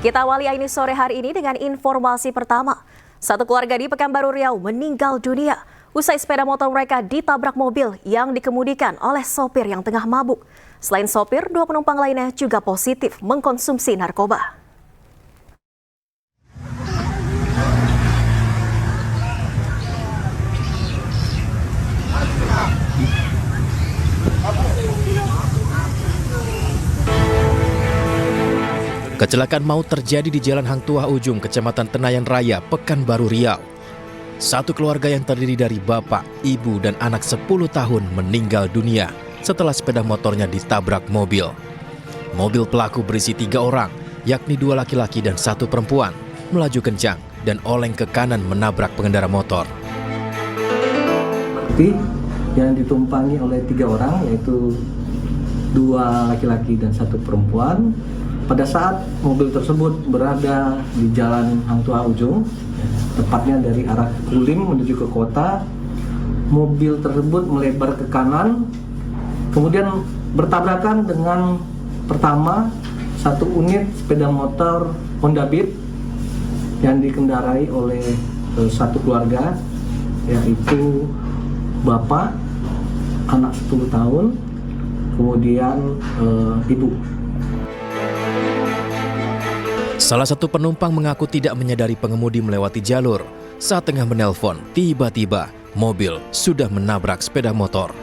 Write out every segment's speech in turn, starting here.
Kita awali ini sore hari ini dengan informasi pertama. Satu keluarga di Pekanbaru Riau meninggal dunia usai sepeda motor mereka ditabrak mobil yang dikemudikan oleh sopir yang tengah mabuk. Selain sopir, 2 penumpang lainnya juga positif mengkonsumsi narkoba. Kecelakaan maut terjadi di Jalan Hang Tuah Ujung, Kecamatan Tenayan Raya, Pekanbaru Riau. Satu keluarga yang terdiri dari bapak, ibu, dan anak 10 tahun meninggal dunia setelah sepeda motornya ditabrak mobil. Mobil pelaku berisi 3 orang, yakni 2 laki-laki dan 1 perempuan, melaju kencang dan oleng ke kanan menabrak pengendara motor. Yang ditumpangi oleh 3 orang, yaitu 2 laki-laki dan 1 perempuan. Pada saat mobil tersebut berada di Jalan Hang Tuah Ujung, tepatnya dari arah Kulim menuju ke kota, mobil tersebut melebar ke kanan, kemudian bertabrakan dengan pertama 1 unit sepeda motor Honda Beat yang dikendarai oleh 1 keluarga, yaitu bapak, anak 10 tahun, kemudian ibu. Salah satu penumpang mengaku tidak menyadari pengemudi melewati jalur. Saat tengah menelpon, tiba-tiba mobil sudah menabrak sepeda motor.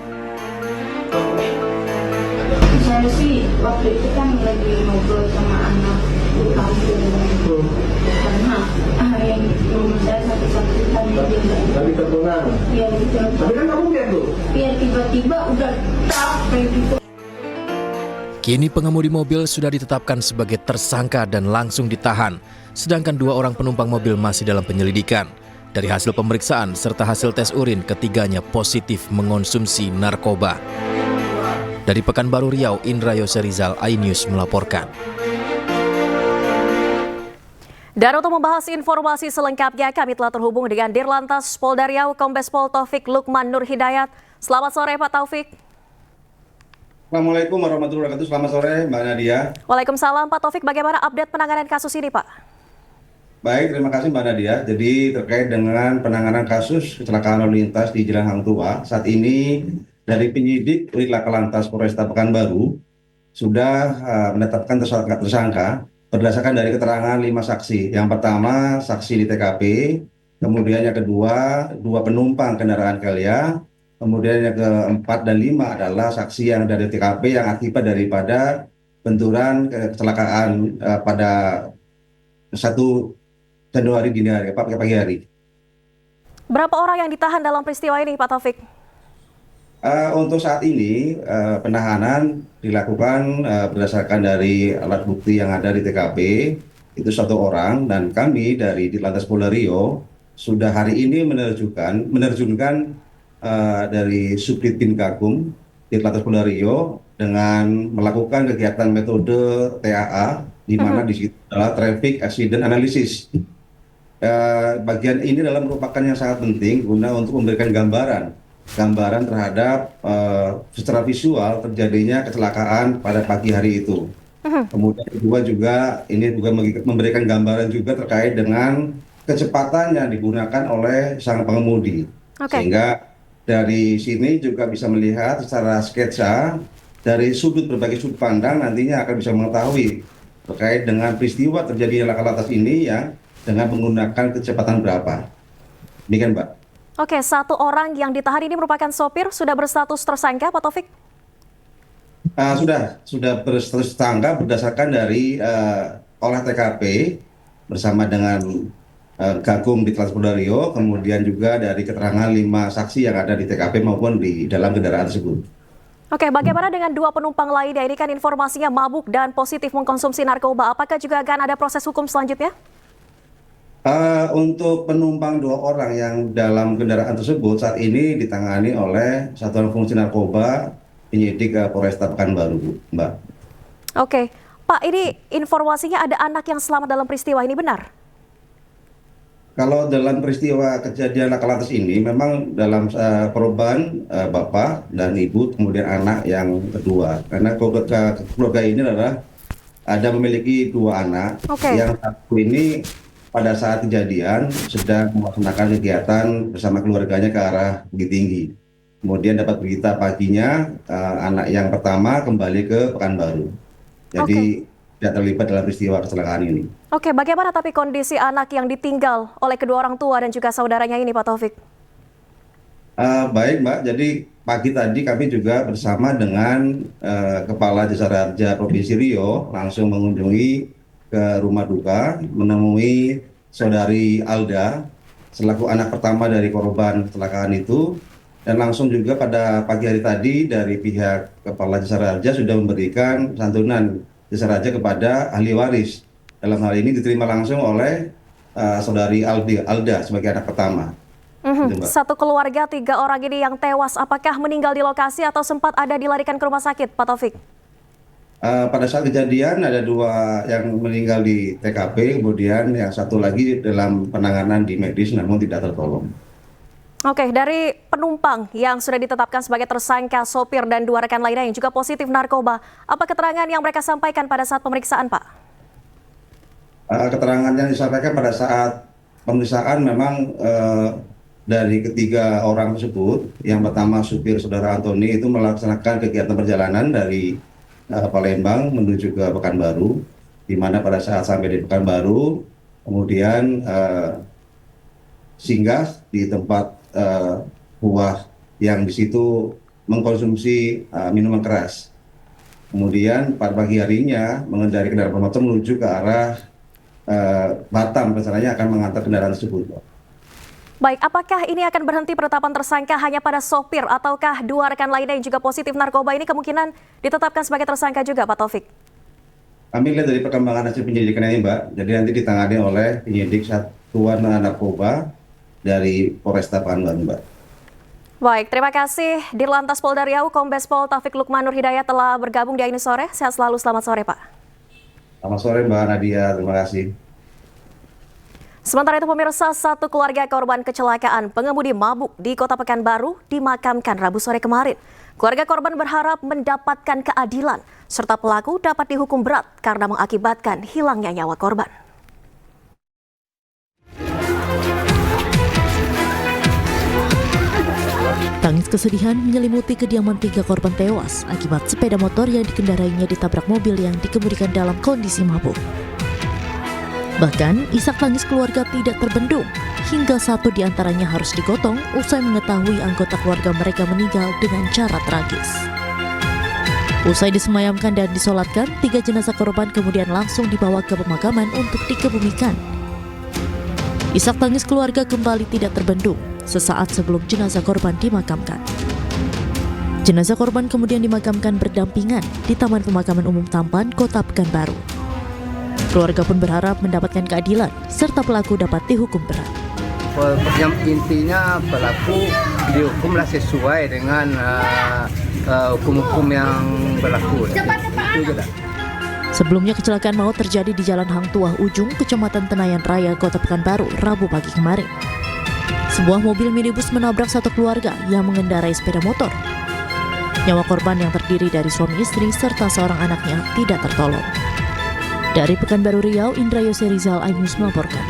Saya sih waktu itu kan lagi ngobrol sama anak karena yang rumah saya satu-satunya Tapi terpulang. ya gitu. Tapi kan kamu lihat tuh. Biar tiba-tiba udah tak kayak gitu. Kini pengemudi mobil sudah ditetapkan sebagai tersangka dan langsung ditahan, sedangkan 2 orang penumpang mobil masih dalam penyelidikan. Dari hasil pemeriksaan serta hasil tes urin, ketiganya positif mengonsumsi narkoba. Dari Pekanbaru Riau, Indra Yoserizal, iNews melaporkan. Dan untuk membahas informasi selengkapnya, kami telah terhubung dengan Dirlantas Polda Riau, Kombes Pol Taufik Lukman Nur Hidayat. Selamat sore Pak Taufik. Assalamualaikum warahmatullahi wabarakatuh. Selamat sore Mbak Nadia. Waalaikumsalam Pak Taufik, bagaimana update penanganan kasus ini Pak? Baik, terima kasih Mbak Nadia. Jadi terkait dengan penanganan kasus kecelakaan lalu lintas di Jalan Hang Tuah, saat ini dari penyidik Unit Laka Lantas Polresta Pekanbaru sudah menetapkan tersangka berdasarkan dari keterangan 5 saksi. Yang pertama saksi di TKP, kemudian yang kedua 2 penumpang kendaraan Kelia, kemudian yang keempat dan 5 adalah saksi yang dari TKP yang akibat daripada benturan kecelakaan pada 1 Januari dini hari, pagi hari. Berapa orang yang ditahan dalam peristiwa ini Pak Taufik? Untuk saat ini penahanan dilakukan berdasarkan dari alat bukti yang ada di TKP, itu 1 orang, dan kami dari Dirlantas Polda Riau sudah hari ini menerjunkan dari Subdit Binkakum Dirlantas Polda Riau dengan melakukan kegiatan metode TAA, di mana di situ adalah Traffic Accident Analysis. Bagian ini adalah merupakan yang sangat penting guna untuk memberikan gambaran terhadap secara visual terjadinya kecelakaan pada pagi hari itu. Kemudian kedua juga ini juga memberikan gambaran juga terkait dengan kecepatan yang digunakan oleh sang pengemudi. Sehingga dari sini juga bisa melihat secara sketsa dari berbagai sudut pandang, nantinya akan bisa mengetahui terkait dengan peristiwa terjadinya laka lantas ini ya, dengan menggunakan kecepatan berapa. Demikian Mbak. Oke, 1 orang yang ditahan ini merupakan sopir, sudah berstatus tersangka Pak Taufik? Sudah berstatus tersangka berdasarkan dari olah TKP bersama dengan Gakum di Dirlantas Polda Riau, kemudian juga dari keterangan 5 saksi yang ada di TKP maupun di dalam kendaraan tersebut. Oke, bagaimana dengan 2 penumpang lainnya? Ini kan informasinya mabuk dan positif mengkonsumsi narkoba. Apakah juga akan ada proses hukum selanjutnya? Untuk penumpang 2 orang yang dalam kendaraan tersebut saat ini ditangani oleh Satuan Fungsi Narkoba penyidik Polresta Pekanbaru, Mbak. Oke, Pak, ini informasinya ada anak yang selamat dalam peristiwa ini, benar? Kalau dalam peristiwa kejadian laka lantas ini memang dalam korban bapak dan ibu, kemudian anak yang kedua, karena keluarga ini adalah ada memiliki 2 anak. Oke. Yang satu ini pada saat kejadian sedang melaksanakan kegiatan bersama keluarganya ke arah Bukit Tinggi. Kemudian dapat berita paginya anak yang pertama kembali ke Pekanbaru. Jadi tidak terlibat dalam peristiwa kecelakaan ini. Oke, bagaimana tapi kondisi anak yang ditinggal oleh kedua orang tua dan juga saudaranya ini, Pak Taufik? Baik Mbak, jadi pagi tadi kami juga bersama dengan Kepala Jasara Harja Provinsi Riau langsung mengunjungi ke rumah duka, menemui saudari Alda selaku anak pertama dari korban kecelakaan itu, dan langsung juga pada pagi hari tadi dari pihak Kepala Jasara Harja sudah memberikan santunan Jasara Harja kepada ahli waris. Dalam hal ini diterima langsung oleh saudari Alda sebagai anak pertama. Satu keluarga 3 orang ini yang tewas, apakah meninggal di lokasi atau sempat ada dilarikan ke rumah sakit, Pak Taufik? Pada saat kejadian ada 2 yang meninggal di TKP, kemudian yang satu lagi dalam penanganan di medis namun tidak tertolong. Oke, dari penumpang yang sudah ditetapkan sebagai tersangka, sopir dan 2 rekan lainnya yang juga positif narkoba, apa keterangan yang mereka sampaikan pada saat pemeriksaan, Pak? Keterangan yang disampaikan pada saat pemeriksaan memang dari ketiga orang tersebut, yang pertama supir saudara Antoni itu melaksanakan kegiatan perjalanan dari Palembang menuju ke Pekanbaru, di mana pada saat sampai di Pekanbaru, kemudian singgah di tempat buah yang di situ mengkonsumsi minuman keras. Kemudian pada pagi harinya mengendarai kendaraan bermotor menuju ke arah Batam, rencananya akan mengantar kendaraan tersebut. Baik, apakah ini akan berhenti penetapan tersangka hanya pada sopir ataukah 2 rekan lainnya yang juga positif narkoba ini kemungkinan ditetapkan sebagai tersangka juga, Pak Taufik? Kami lihat dari perkembangan hasil penyelidikan ini, Mbak. Jadi nanti ditangani oleh penyidik Satuan Narkoba dari Polresta Pekanbaru, Mbak. Baik, terima kasih Dirlantas Polda Riau, Kombes Pol Taufik Lukmanur Hidayat telah bergabung di Ini Sore. Sehat selalu, selamat sore, Pak. Selamat sore, Mbak Nadia. Terima kasih. Sementara itu pemirsa, satu keluarga korban kecelakaan pengemudi mabuk di Kota Pekanbaru dimakamkan Rabu sore kemarin. Keluarga korban berharap mendapatkan keadilan serta pelaku dapat dihukum berat karena mengakibatkan hilangnya nyawa korban. Tangis kesedihan menyelimuti kediaman 3 korban tewas akibat sepeda motor yang dikendarainya ditabrak mobil yang dikemudikan dalam kondisi mabuk. Bahkan, isak tangis keluarga tidak terbendung, hingga 1 di antaranya harus digotong usai mengetahui anggota keluarga mereka meninggal dengan cara tragis. Usai disemayamkan dan disolatkan, 3 jenazah korban kemudian langsung dibawa ke pemakaman untuk dikebumikan. Isak tangis keluarga kembali tidak terbendung sesaat sebelum jenazah korban dimakamkan. Jenazah korban kemudian dimakamkan berdampingan di Taman Pemakaman Umum Tampan, Kota Pekanbaru. Keluarga pun berharap mendapatkan keadilan serta pelaku dapat dihukum berat. Yang intinya pelaku dihukumlah sesuai dengan hukum-hukum yang berlaku. Sebelumnya kecelakaan maut terjadi di Jalan Hang Tuah Ujung, Kecamatan Tenayan Raya, Kota Pekanbaru, Rabu pagi kemarin. Sebuah mobil minibus menabrak satu keluarga yang mengendarai sepeda motor. Nyawa korban yang terdiri dari suami istri serta seorang anaknya tidak tertolong. Dari Pekanbaru Riau, Indra Yose Rizal, iNews melaporkan.